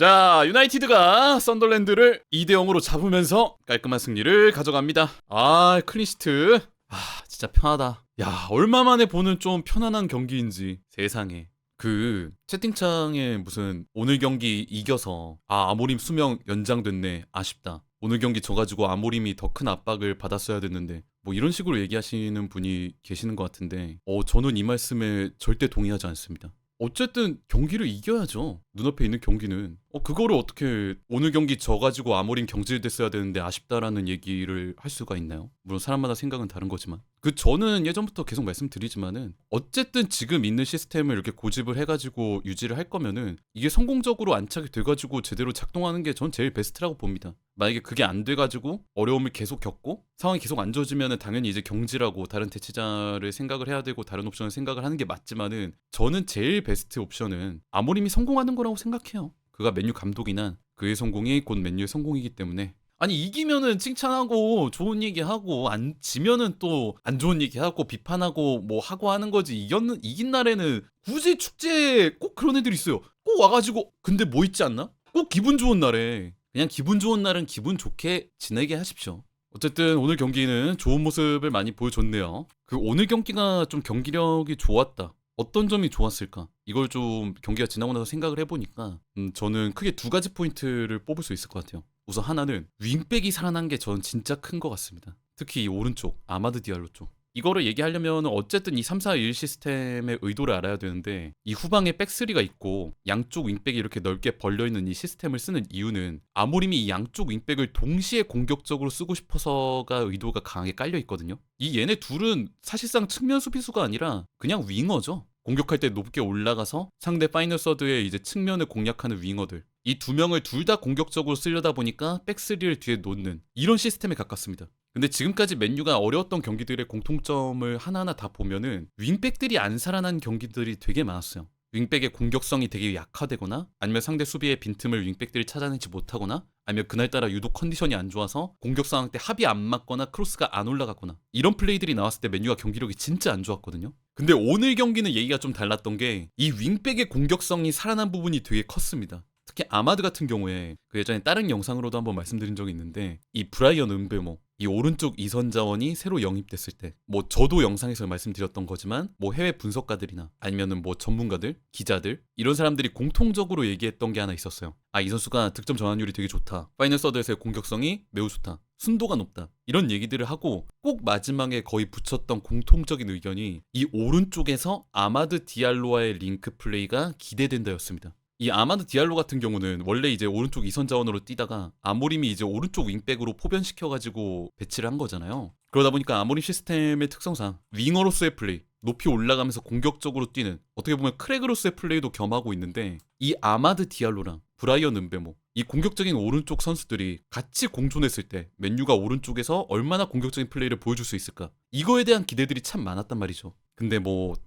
자, 유나이티드가 썬더랜드를 2대0으로 잡으면서 깔끔한 승리를 가져갑니다. 아, 클린시트. 아, 진짜 편하다. 야, 얼마 만에 보는 좀 편안한 경기인지 세상에. 그 채팅창에 무슨 오늘 경기 이겨서 아모림 수명 연장됐네 아쉽다, 오늘 경기 져가지고 아모림이 더 큰 압박을 받았어야 됐는데 뭐 이런 식으로 얘기하시는 분이 계시는 것 같은데 저는 이 말씀에 절대 동의하지 않습니다. 어쨌든 경기를 이겨야죠. 눈앞에 있는 경기는 그거를 어떻게 오늘 경기 져가지고 아모림 경질됐어야 되는데 아쉽다라는 얘기를 할 수가 있나요? 물론 사람마다 생각은 다른 거지만 저는 예전부터 계속 말씀드리지만은 어쨌든 지금 있는 시스템을 이렇게 고집을 해가지고 유지를 할 거면은 이게 성공적으로 안착이 돼가지고 제대로 작동하는 게 전 제일 베스트라고 봅니다. 만약에 그게 안 돼가지고 어려움을 계속 겪고 상황이 계속 안 좋아지면은 당연히 이제 경질하고 다른 대체자를 생각을 해야 되고 다른 옵션을 생각을 하는 게 맞지만은 저는 제일 베스트 옵션은 아모림이 성공하는 거라고 생각해요. 그가 맨유 감독이나 그의 성공이 곧 맨유의 성공이기 때문에. 아니 이기면은 칭찬하고 좋은 얘기하고 안 지면은 또 안 좋은 얘기하고 비판하고 뭐 하고 하는 거지. 이긴 날에는 굳이 축제에 꼭 그런 애들 있어요. 꼭 와가지고 근데 뭐 있지 않나? 꼭 기분 좋은 날에 그냥 기분 좋은 날은 기분 좋게 지내게 하십시오. 어쨌든 오늘 경기는 좋은 모습을 많이 보여줬네요. 오늘 경기가 좀 경기력이 좋았다. 어떤 점이 좋았을까? 이걸 좀 경기가 지나고 나서 생각을 해보니까 저는 크게 두 가지 포인트를 뽑을 수 있을 것 같아요. 우선 하나는 윙백이 살아난 게 저는 진짜 큰 것 같습니다. 특히 이 오른쪽 아마드 디알로 쪽. 이거를 얘기하려면 어쨌든 이 3-4-1 시스템의 의도를 알아야 되는데 이 후방에 백스리가 있고 양쪽 윙백이 이렇게 넓게 벌려있는 이 시스템을 쓰는 이유는 아모림이 이 양쪽 윙백을 동시에 공격적으로 쓰고 싶어서가 의도가 강하게 깔려있거든요. 이 얘네 둘은 사실상 측면 수비수가 아니라 그냥 윙어죠. 공격할 때 높게 올라가서 상대 파이널 서드의 이제 측면을 공략하는 윙어들. 이 두 명을 둘 다 공격적으로 쓰려다 보니까 백스리를 뒤에 놓는 이런 시스템에 가깝습니다. 근데 지금까지 맨유가 어려웠던 경기들의 공통점을 하나하나 다 보면은 윙백들이 안 살아난 경기들이 되게 많았어요. 윙백의 공격성이 되게 약화되거나 아니면 상대 수비의 빈틈을 윙백들이 찾아내지 못하거나 아니면 그날따라 유독 컨디션이 안 좋아서 공격 상황 때 합이 안 맞거나 크로스가 안 올라가거나 이런 플레이들이 나왔을 때 맨유가 경기력이 진짜 안 좋았거든요. 근데 오늘 경기는 얘기가 좀 달랐던 게 이 윙백의 공격성이 살아난 부분이 되게 컸습니다. 특히 아마드 같은 경우에 예전에 다른 영상으로도 한번 말씀드린 적이 있는데 이 브라이언 음베모 이 오른쪽 이선 자원이 새로 영입됐을 때 저도 영상에서 말씀드렸던 거지만 해외 분석가들이나 아니면은 전문가들, 기자들 이런 사람들이 공통적으로 얘기했던 게 하나 있었어요. 이 선수가 득점 전환율이 되게 좋다. 파이널 서드에서의 공격성이 매우 좋다. 순도가 높다. 이런 얘기들을 하고 꼭 마지막에 거의 붙였던 공통적인 의견이 이 오른쪽에서 아마드 디알로와의 링크 플레이가 기대된다였습니다. 이 아마드 디알로 같은 경우는 원래 이제 오른쪽 이선 자원으로 뛰다가 아모림이 이제 오른쪽 윙백으로 포변시켜가지고 배치를 한 거잖아요. 그러다 보니까 아모림 시스템의 특성상 윙어로서의 플레이, 높이 올라가면서 공격적으로 뛰는 어떻게 보면 크레그로서의 플레이도 겸하고 있는데 이 아마드 디알로랑 브라이언 음베모 이 공격적인 오른쪽 선수들이 같이 공존했을 때 맨유가 오른쪽에서 얼마나 공격적인 플레이를 보여줄 수 있을까? 이거에 대한 기대들이 참 많았단 말이죠. 근데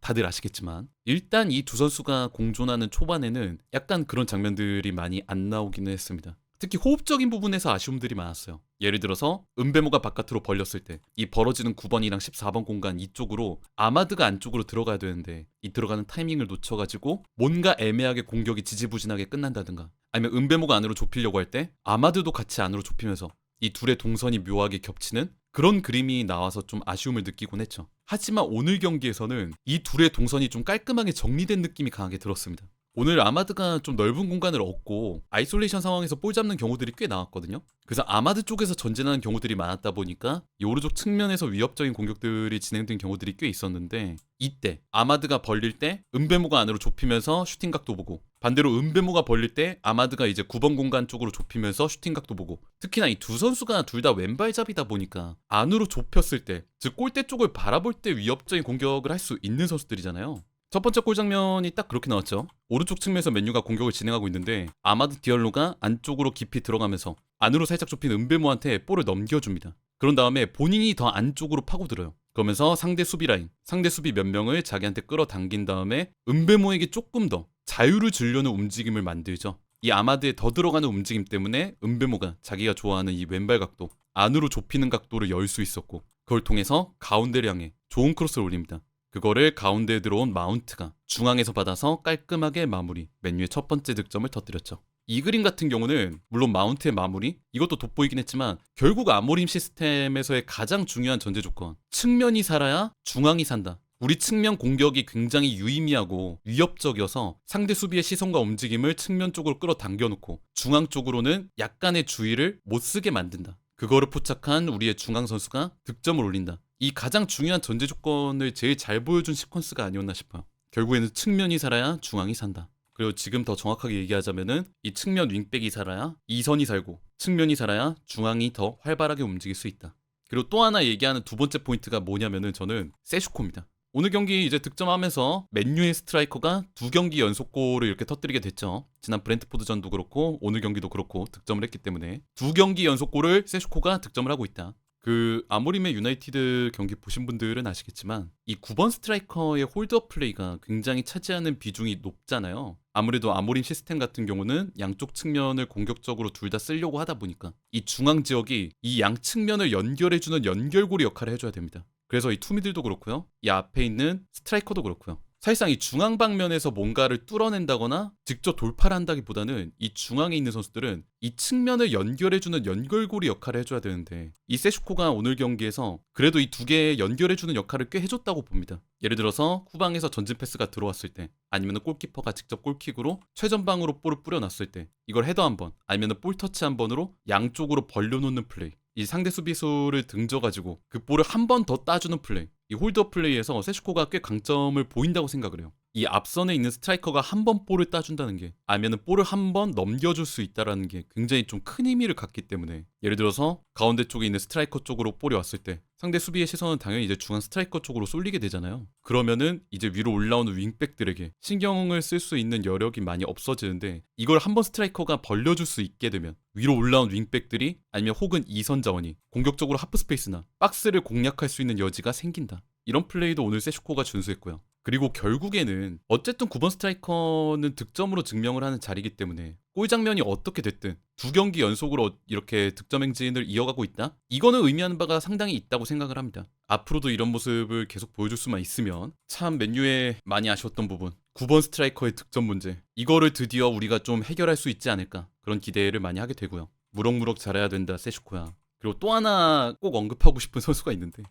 다들 아시겠지만 일단 이 두 선수가 공존하는 초반에는 약간 그런 장면들이 많이 안 나오기는 했습니다. 특히 호흡적인 부분에서 아쉬움들이 많았어요. 예를 들어서 은베모가 바깥으로 벌렸을 때 이 벌어지는 9번이랑 14번 공간 이쪽으로 아마드가 안쪽으로 들어가야 되는데 이 들어가는 타이밍을 놓쳐가지고 뭔가 애매하게 공격이 지지부진하게 끝난다든가 아니면 은베모가 안으로 좁히려고 할 때 아마드도 같이 안으로 좁히면서 이 둘의 동선이 묘하게 겹치는 그런 그림이 나와서 좀 아쉬움을 느끼곤 했죠. 하지만 오늘 경기에서는 이 둘의 동선이 좀 깔끔하게 정리된 느낌이 강하게 들었습니다. 오늘 아마드가 좀 넓은 공간을 얻고 아이솔레이션 상황에서 볼 잡는 경우들이 꽤 나왔거든요. 그래서 아마드 쪽에서 전진하는 경우들이 많았다 보니까 이 오른쪽 측면에서 위협적인 공격들이 진행된 경우들이 꽤 있었는데 이때 아마드가 벌릴 때 은베모가 안으로 좁히면서 슈팅 각도 보고 반대로 은베모가 벌릴 때 아마드가 이제 9번 공간 쪽으로 좁히면서 슈팅 각도 보고 특히나 이 두 선수가 둘 다 왼발잡이다 보니까 안으로 좁혔을 때 즉 골대 쪽을 바라볼 때 위협적인 공격을 할 수 있는 선수들이잖아요. 첫 번째 골 장면이 딱 그렇게 나왔죠. 오른쪽 측면에서 맨유가 공격을 진행하고 있는데 아마드 디알로가 안쪽으로 깊이 들어가면서 안으로 살짝 좁힌 은베모한테 볼을 넘겨줍니다. 그런 다음에 본인이 더 안쪽으로 파고들어요. 그러면서 상대 수비 라인, 상대 수비 몇 명을 자기한테 끌어당긴 다음에 은베모에게 조금 더 자유를 주려는 움직임을 만들죠. 이 아마드에 더 들어가는 움직임 때문에 은베모가 자기가 좋아하는 이 왼발 각도, 안으로 좁히는 각도를 열 수 있었고 그걸 통해서 가운데를 향해 좋은 크로스를 올립니다. 그거를 가운데에 들어온 마운트가 중앙에서 받아서 깔끔하게 마무리, 맨유의 첫 번째 득점을 터뜨렸죠. 이 그림 같은 경우는 물론 마운트의 마무리 이것도 돋보이긴 했지만 결국 아모림 시스템에서의 가장 중요한 전제 조건 측면이 살아야 중앙이 산다. 우리 측면 공격이 굉장히 유의미하고 위협적이어서 상대 수비의 시선과 움직임을 측면 쪽으로 끌어당겨 놓고 중앙 쪽으로는 약간의 주의를 못 쓰게 만든다. 그거를 포착한 우리의 중앙 선수가 득점을 올린다. 이 가장 중요한 전제 조건을 제일 잘 보여준 시퀀스가 아니었나 싶어요. 결국에는 측면이 살아야 중앙이 산다. 그리고 지금 더 정확하게 얘기하자면은 이 측면 윙백이 살아야 이선이 살고 측면이 살아야 중앙이 더 활발하게 움직일 수 있다. 그리고 또 하나 얘기하는 두 번째 포인트가 뭐냐면은 저는 세슈코입니다. 오늘 경기 이제 득점하면서 맨유의 스트라이커가 2경기 연속골을 이렇게 터뜨리게 됐죠. 지난 브렌트포드전도 그렇고 오늘 경기도 그렇고 득점을 했기 때문에 2경기 연속골을 세슈코가 득점을 하고 있다. 그 아모림의 유나이티드 경기 보신 분들은 아시겠지만 이 9번 스트라이커의 홀드업 플레이가 굉장히 차지하는 비중이 높잖아요. 아무래도 아모림 시스템 같은 경우는 양쪽 측면을 공격적으로 둘 다 쓰려고 하다 보니까 이 중앙 지역이 이 양 측면을 연결해주는 연결고리 역할을 해줘야 됩니다. 그래서 이 투미들도 그렇고요. 이 앞에 있는 스트라이커도 그렇고요. 사실상 이 중앙 방면에서 뭔가를 뚫어낸다거나 직접 돌파를 한다기보다는 이 중앙에 있는 선수들은 이 측면을 연결해주는 연결고리 역할을 해줘야 되는데 이 세슈코가 오늘 경기에서 그래도 이 두 개의 연결해주는 역할을 꽤 해줬다고 봅니다. 예를 들어서 후방에서 전진 패스가 들어왔을 때 아니면 골키퍼가 직접 골킥으로 최전방으로 볼을 뿌려놨을 때 이걸 헤더 한 번 아니면 볼 터치 한 번으로 양쪽으로 벌려놓는 플레이 이 상대 수비수를 등져가지고 그 볼을 한 번 더 따주는 플레이 이 홀드업 플레이에서 세슈코가 꽤 강점을 보인다고 생각을 해요. 이 앞선에 있는 스트라이커가 한 번 볼을 따준다는 게 아니면 볼을 한 번 넘겨줄 수 있다는 게 굉장히 좀 큰 의미를 갖기 때문에 예를 들어서 가운데 쪽에 있는 스트라이커 쪽으로 볼이 왔을 때 상대 수비의 시선은 당연히 이제 중앙 스트라이커 쪽으로 쏠리게 되잖아요. 그러면은 이제 위로 올라오는 윙백들에게 신경을 쓸 수 있는 여력이 많이 없어지는데 이걸 한번 스트라이커가 벌려줄 수 있게 되면 위로 올라온 윙백들이 아니면 혹은 이선 자원이 공격적으로 하프 스페이스나 박스를 공략할 수 있는 여지가 생긴다. 이런 플레이도 오늘 세슈코가 준수했고요. 그리고 결국에는 어쨌든 9번 스트라이커는 득점으로 증명을 하는 자리이기 때문에 골 장면이 어떻게 됐든 2경기 연속으로 이렇게 득점 행진을 이어가고 있다? 이거는 의미하는 바가 상당히 있다고 생각을 합니다. 앞으로도 이런 모습을 계속 보여줄 수만 있으면 참 맨유에 많이 아쉬웠던 부분 9번 스트라이커의 득점 문제 이거를 드디어 우리가 좀 해결할 수 있지 않을까 그런 기대를 많이 하게 되고요. 무럭무럭 잘해야 된다 세슈코야. 그리고 또 하나 꼭 언급하고 싶은 선수가 있는데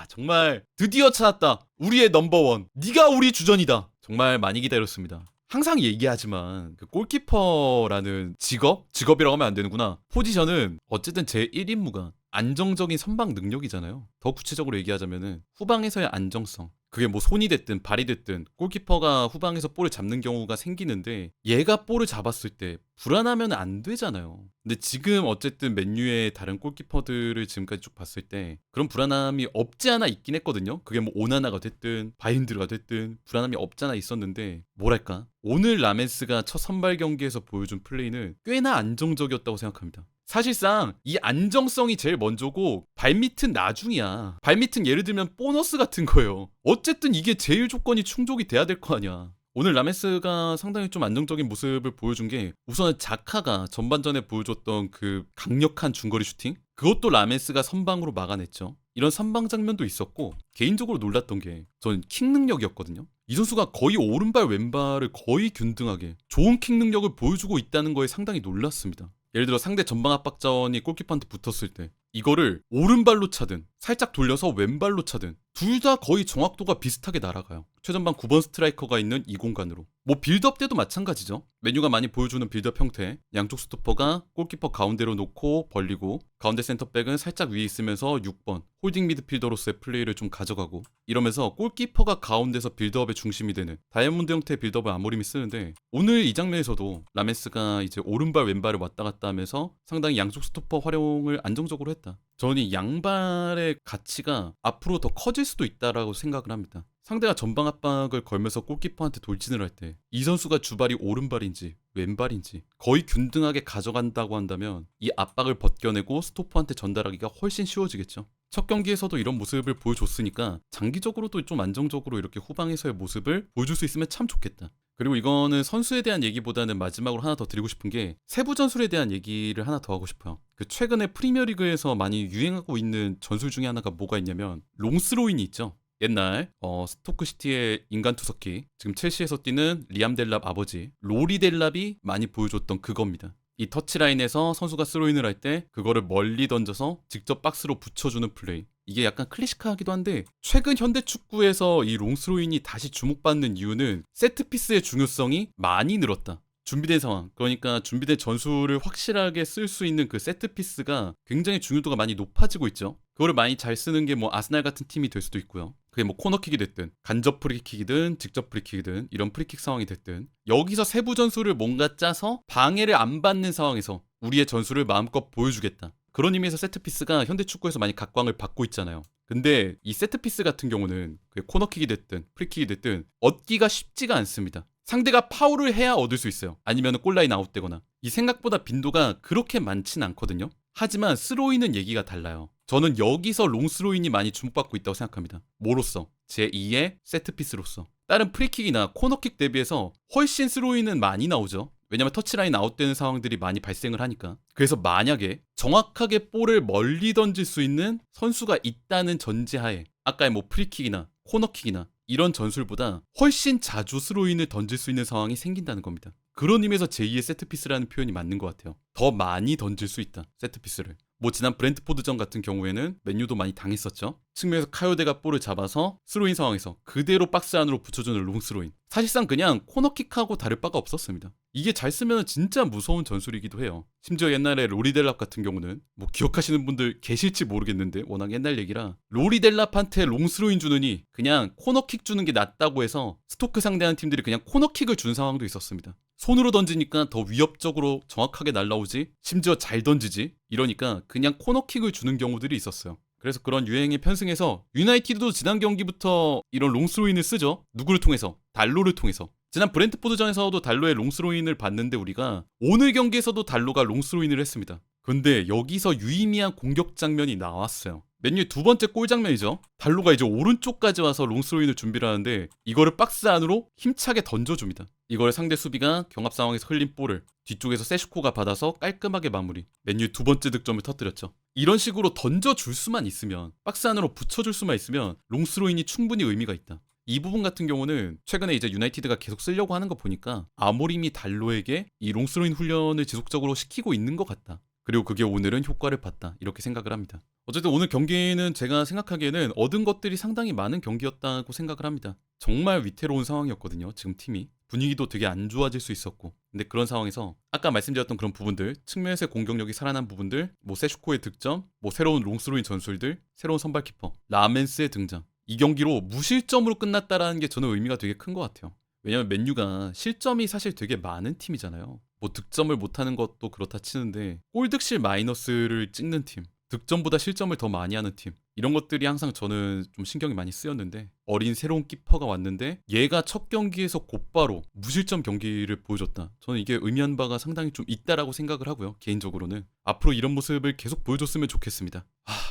정말 드디어 찾았다. 우리의 넘버원. 네가 우리 주전이다. 정말 많이 기다렸습니다. 항상 얘기하지만 그 골키퍼라는 직업이라고 하면 안 되는구나. 포지션은 어쨌든 제 1임무가 안정적인 선방 능력이잖아요. 더 구체적으로 얘기하자면은 후방에서의 안정성. 그게 뭐 손이 됐든 발이 됐든 골키퍼가 후방에서 볼을 잡는 경우가 생기는데 얘가 볼을 잡았을 때 불안하면 안 되잖아요. 근데 지금 어쨌든 맨유의 다른 골키퍼들을 지금까지 쭉 봤을 때 그런 불안함이 없지 않아 있긴 했거든요. 그게 뭐 오나나가 됐든 바인드가 됐든 불안함이 없지 않아 있었는데 뭐랄까 오늘 라멘스가 첫 선발 경기에서 보여준 플레이는 꽤나 안정적이었다고 생각합니다. 사실상 이 안정성이 제일 먼저고 발밑은 나중이야. 발밑은 예를 들면 보너스 같은 거예요. 어쨌든 이게 제일 조건이 충족이 돼야 될 거 아니야. 오늘 라메스가 상당히 좀 안정적인 모습을 보여준 게 우선 자카가 전반전에 보여줬던 그 강력한 중거리 슈팅 그것도 라메스가 선방으로 막아냈죠. 이런 선방 장면도 있었고 개인적으로 놀랐던 게 전 킥 능력이었거든요. 이 선수가 거의 오른발 왼발을 거의 균등하게 좋은 킥 능력을 보여주고 있다는 거에 상당히 놀랐습니다. 예를 들어 상대 전방 압박 자원이 골키퍼한테 붙었을 때 이거를 오른발로 차든 살짝 돌려서 왼발로 차든 둘 다 거의 정확도가 비슷하게 날아가요. 최전방 9번 스트라이커가 있는 이 공간으로. 뭐 빌드업 때도 마찬가지죠. 메뉴가 많이 보여주는 빌드업 형태. 양쪽 스토퍼가 골키퍼 가운데로 놓고 벌리고 가운데 센터백은 살짝 위에 있으면서 6번 홀딩 미드필더로서의 플레이를 좀 가져가고 이러면서 골키퍼가 가운데서 빌드업의 중심이 되는 다이아몬드 형태의 빌드업을 아모림이 쓰는데 오늘 이 장면에서도 라메스가 이제 오른발 왼발을 왔다 갔다 하면서 상당히 양쪽 스토퍼 활용을 안정적으로 했다. 저는 이 양발의 가치가 앞으로 더 커질 수도 있다라고 생각을 합니다. 상대가 전방 압박을 걸면서 골키퍼한테 돌진을 할 때 이 선수가 주발이 오른발인지 왼발인지 거의 균등하게 가져간다고 한다면 이 압박을 벗겨내고 스토퍼한테 전달하기가 훨씬 쉬워지겠죠. 첫 경기에서도 이런 모습을 보여줬으니까 장기적으로도 좀 안정적으로 이렇게 후방에서의 모습을 보여줄 수 있으면 참 좋겠다. 그리고 이거는 선수에 대한 얘기보다는 마지막으로 하나 더 드리고 싶은 게 세부 전술에 대한 얘기를 하나 더 하고 싶어요. 그 최근에 프리미어리그에서 많이 유행하고 있는 전술 중에 하나가 뭐가 있냐면 롱스로인이 있죠. 옛날 스토크시티의 인간 투석기, 지금 첼시에서 뛰는 리암 델랍 아버지 로리 델랍이 많이 보여줬던 그겁니다. 이 터치라인에서 선수가 스로인을 할 때 그거를 멀리 던져서 직접 박스로 붙여주는 플레이. 이게 약간 클래식하기도 한데 최근 현대 축구에서 이 롱스로인이 다시 주목받는 이유는 세트피스의 중요성이 많이 늘었다. 준비된 상황, 그러니까 준비된 전술을 확실하게 쓸 수 있는 그 세트피스가 굉장히 중요도가 많이 높아지고 있죠. 그거를 많이 잘 쓰는 게 뭐 아스날 같은 팀이 될 수도 있고요. 그게 뭐 코너킥이 됐든 간접 프리킥이든 직접 프리킥이든 이런 프리킥 상황이 됐든 여기서 세부 전술을 뭔가 짜서 방해를 안 받는 상황에서 우리의 전술을 마음껏 보여주겠다. 그런 의미에서 세트피스가 현대 축구에서 많이 각광을 받고 있잖아요. 근데 이 세트피스 같은 경우는 코너킥이 됐든 프리킥이 됐든 얻기가 쉽지가 않습니다. 상대가 파울을 해야 얻을 수 있어요. 아니면 골라인 아웃되거나. 이 생각보다 빈도가 그렇게 많진 않거든요. 하지만 스로인은 얘기가 달라요. 저는 여기서 롱스로인이 많이 주목받고 있다고 생각합니다. 뭐로써? 제2의 세트피스로서. 다른 프리킥이나 코너킥 대비해서 훨씬 스로인은 많이 나오죠. 왜냐면 터치라인 아웃되는 상황들이 많이 발생을 하니까. 그래서 만약에 정확하게 볼을 멀리 던질 수 있는 선수가 있다는 전제하에 아까의 뭐 프리킥이나 코너킥이나 이런 전술보다 훨씬 자주 스로인을 던질 수 있는 상황이 생긴다는 겁니다. 그런 의미에서 제2의 세트피스라는 표현이 맞는 것 같아요. 더 많이 던질 수 있다, 세트피스를. 뭐 지난 브렌트포드전 같은 경우에는 맨유도 많이 당했었죠. 측면에서 카요데가 볼을 잡아서 스로인 상황에서 그대로 박스 안으로 붙여주는 롱스로인. 사실상 그냥 코너킥하고 다를 바가 없었습니다. 이게 잘 쓰면 진짜 무서운 전술이기도 해요. 심지어 옛날에 로리델랍 같은 경우는 뭐 기억하시는 분들 계실지 모르겠는데 워낙 옛날 얘기라 로리델랍한테 롱스로인 주느니 그냥 코너킥 주는 게 낫다고 해서 스토크 상대하는 팀들이 그냥 코너킥을 준 상황도 있었습니다. 손으로 던지니까 더 위협적으로 정확하게 날라오지, 심지어 잘 던지지, 이러니까 그냥 코너킥을 주는 경우들이 있었어요. 그래서 그런 유행에 편승해서 유나이티드도 지난 경기부터 이런 롱스로인을 쓰죠. 누구를 통해서? 달로를 통해서. 지난 브렌트포드전에서도 달로의 롱스로인을 봤는데 우리가 오늘 경기에서도 달로가 롱스로인을 했습니다. 근데 여기서 유의미한 공격 장면이 나왔어요. 맨유의 두 번째 골 장면이죠. 달로가 이제 오른쪽까지 와서 롱스로인을 준비를 하는데 이거를 박스 안으로 힘차게 던져줍니다. 이걸 상대 수비가 경합 상황에서 흘린 볼을 뒤쪽에서 세슈코가 받아서 깔끔하게 마무리. 맨유의 두 번째 득점을 터뜨렸죠. 이런 식으로 던져줄 수만 있으면, 박스 안으로 붙여줄 수만 있으면 롱스로인이 충분히 의미가 있다. 이 부분 같은 경우는 최근에 이제 유나이티드가 계속 쓰려고 하는 거 보니까 아모림이 달로에게 이 롱스로인 훈련을 지속적으로 시키고 있는 것 같다. 그리고 그게 오늘은 효과를 봤다, 이렇게 생각을 합니다. 어쨌든 오늘 경기는 제가 생각하기에는 얻은 것들이 상당히 많은 경기였다고 생각을 합니다. 정말 위태로운 상황이었거든요, 지금 팀이. 분위기도 되게 안 좋아질 수 있었고. 근데 그런 상황에서 아까 말씀드렸던 그런 부분들, 측면에서의 공격력이 살아난 부분들, 뭐 세슈코의 득점, 뭐 새로운 롱스로인 전술들, 새로운 선발 키퍼 라멘스의 등장, 이 경기로 무실점으로 끝났다라는 게 저는 의미가 되게 큰 것 같아요. 왜냐면 맨유가 실점이 사실 되게 많은 팀이잖아요. 뭐 득점을 못하는 것도 그렇다 치는데 골득실 마이너스를 찍는 팀, 득점보다 실점을 더 많이 하는 팀, 이런 것들이 항상 저는 좀 신경이 많이 쓰였는데 어린 새로운 키퍼가 왔는데 얘가 첫 경기에서 곧바로 무실점 경기를 보여줬다. 저는 이게 의미한 바가 상당히 좀 있다라고 생각을 하고요. 개인적으로는 앞으로 이런 모습을 계속 보여줬으면 좋겠습니다.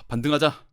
반등하자.